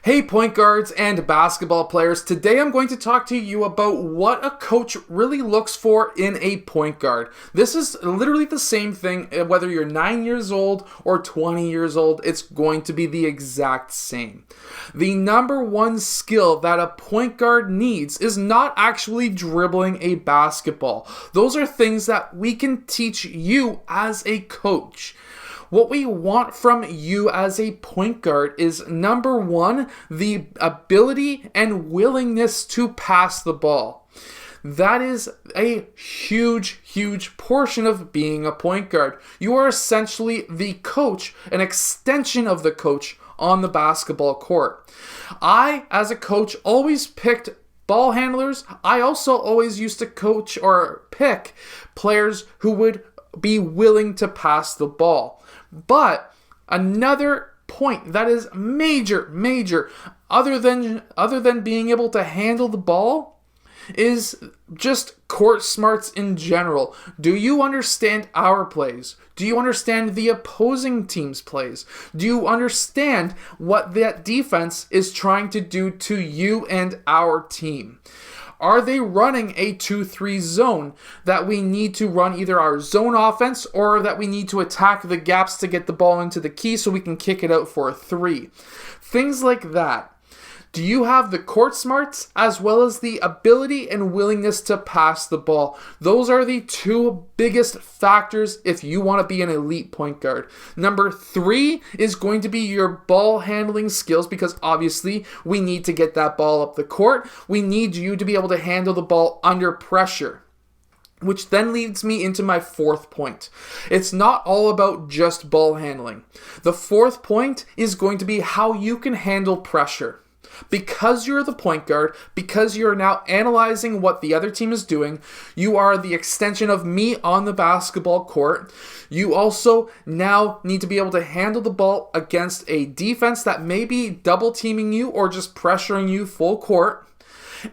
Hey point guards and basketball players, today I'm going to talk to you about what a coach really looks for in a point guard. This is literally the same thing whether you're 9 years old or 20 years old, it's going to be the exact same. The number one skill that a point guard needs is not actually dribbling a basketball. Those are things that we can teach you as a coach. What we want from you as a point guard is, number one, the ability and willingness to pass the ball. That is a huge portion of being a point guard. You are essentially the coach, an extension of the coach on the basketball court. I, as a coach, always picked ball handlers. I also always used to coach or pick players who would be willing to pass the ball. But another point that is major, other than being able to handle the ball, is just court smarts in general. Do you understand our plays? Do you understand the opposing team's plays? Do you understand what that defense is trying to do to you and our team? Are they running a 2-3 zone that we need to run either our zone offense or that we need to attack the gaps to get the ball into the key so we can kick it out for a 3? Things like that. Do you have the court smarts as well as the ability and willingness to pass the ball? Those are the two biggest factors if you want to be an elite point guard. Number 3 is going to be your ball handling skills, because obviously we need to get that ball up the court. We need you to be able to handle the ball under pressure. Which then leads me into my fourth point. It's not all about just ball handling. The fourth point is going to be how you can handle pressure. Because you're the point guard, because you're now analyzing what the other team is doing, you are the extension of me on the basketball court. You also now need to be able to handle the ball against a defense that may be double teaming you or just pressuring you full court.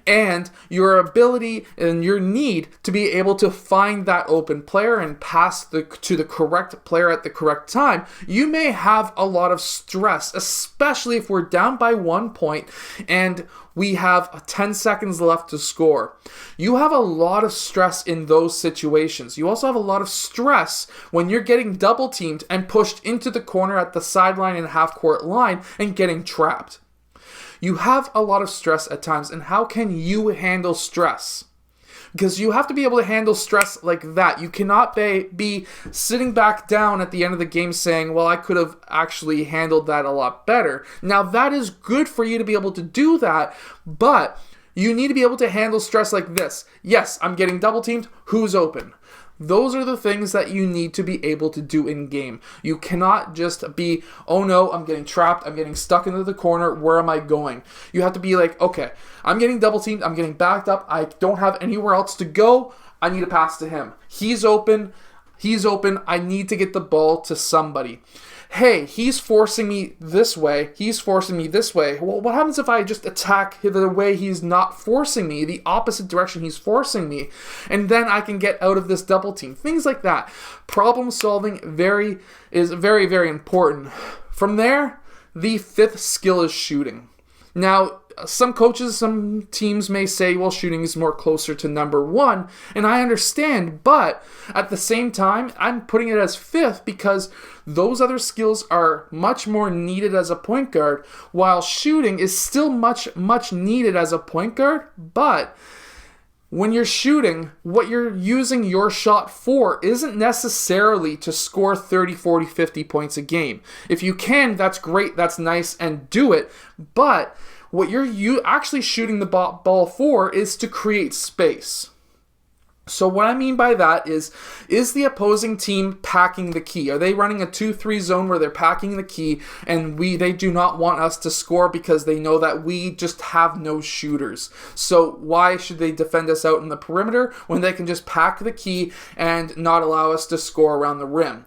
And your ability and your need to be able to find that open player and pass to the correct player at the correct time. You may have a lot of stress, especially if we're down by 1 point and we have 10 seconds left to score. You have a lot of stress in those situations. You also have a lot of stress when you're getting double teamed and pushed into the corner at the sideline and half court line and getting trapped. You have a lot of stress at times, and how can you handle stress? Because you have to be able to handle stress like that. You cannot be sitting back down at the end of the game saying, well, I could have actually handled that a lot better. Now, that is good for you to be able to do that, but you need to be able to handle stress like this. Yes, I'm getting double teamed. Who's open? Those are the things that you need to be able to do in game. You cannot just be, oh no, I'm getting trapped, I'm getting stuck into the corner, where am I going? You have to be like, okay, I'm getting double teamed, I'm getting backed up, I don't have anywhere else to go, I need to pass to him. He's open, I need to get the ball to somebody. Hey, he's forcing me this way. Well, what happens if I just attack the way he's not forcing me, the opposite direction he's forcing me, and then I can get out of this double team? Things like that. Problem solving is very important. From there, the fifth skill is shooting. Now, some coaches, some teams may say, well, shooting is more closer to number 1, and I understand, but at the same time, I'm putting it as fifth because those other skills are much more needed as a point guard, while shooting is still much needed as a point guard, but when you're shooting, what you're using your shot for isn't necessarily to score 30, 40, 50 points a game. If you can, that's great, that's nice, and do it, but what you're actually shooting the ball for is to create space. So what I mean by that is the opposing team packing the key? Are they running a 2-3 zone where they're packing the key and they do not want us to score because they know that we just have no shooters? So why should they defend us out in the perimeter when they can just pack the key and not allow us to score around the rim?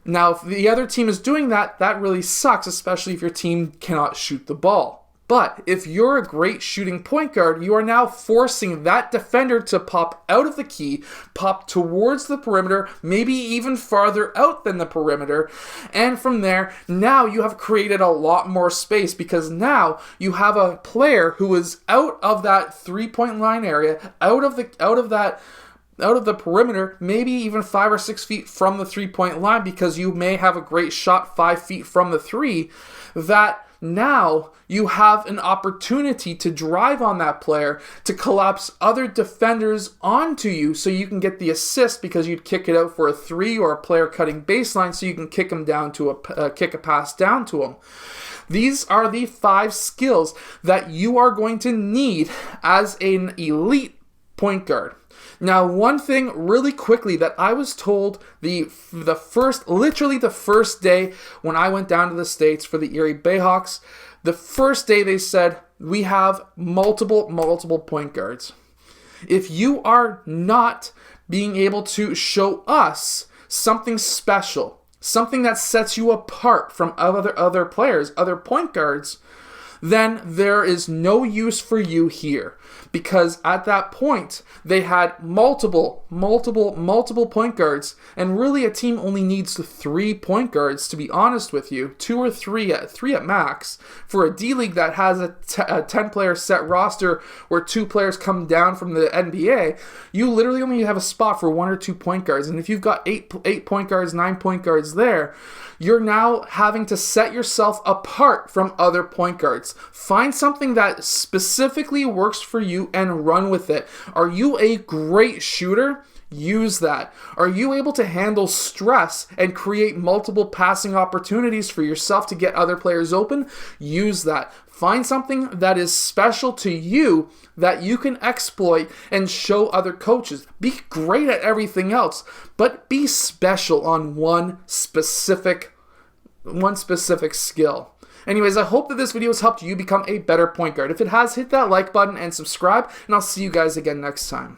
Now, if the other team is doing that, that really sucks, especially if your team cannot shoot the ball. But if you're a great shooting point guard, you are now forcing that defender to pop out of the key, pop towards the perimeter, maybe even farther out than the perimeter. And from there, now you have created a lot more space because now you have a player who is out of that three-point line area, out of the perimeter, maybe even 5 or 6 feet from the three-point line, because you may have a great shot 5 feet from the three, that now you have an opportunity to drive on that player, to collapse other defenders onto you so you can get the assist because you'd kick it out for a three, or a player cutting baseline so you can kick him down to kick a pass down to him. These are the 5 skills that you are going to need as an elite point guard. Now, one thing really quickly that I was told literally the first day when I went down to the States for the Erie Bayhawks, the first day they said, we have multiple point guards. If you are not being able to show us something special, something that sets you apart from other players, other point guards, then there is no use for you here. Because at that point, they had multiple point guards, and really a team only needs 3 point guards, to be honest with you, 2 or 3 at max. For a D-League that has a 10-player set roster where 2 players come down from the NBA, you literally only have a spot for 1 or 2 point guards. And if you've got 8 point guards, 9 point guards there, you're now having to set yourself apart from other point guards. Find something that specifically works for you and run with it. Are you a great shooter? Use that. Are you able to handle stress and create multiple passing opportunities for yourself to get other players open? Use that. Find something that is special to you that you can exploit and show other coaches. Be great at everything else, but be special on one specific skill. Anyways, I hope that this video has helped you become a better point guard. If it has, hit that like button and subscribe, and I'll see you guys again next time.